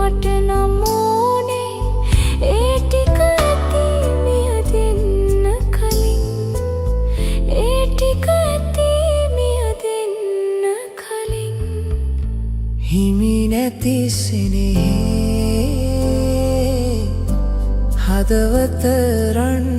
මට නම් ඕනේ ඒ ටික ඇති මිය දෙන්න කලින් ඒ ටික ඇති මිය දෙන්න කලින් හිමි නැති සෙනෙහේ හදවත රන්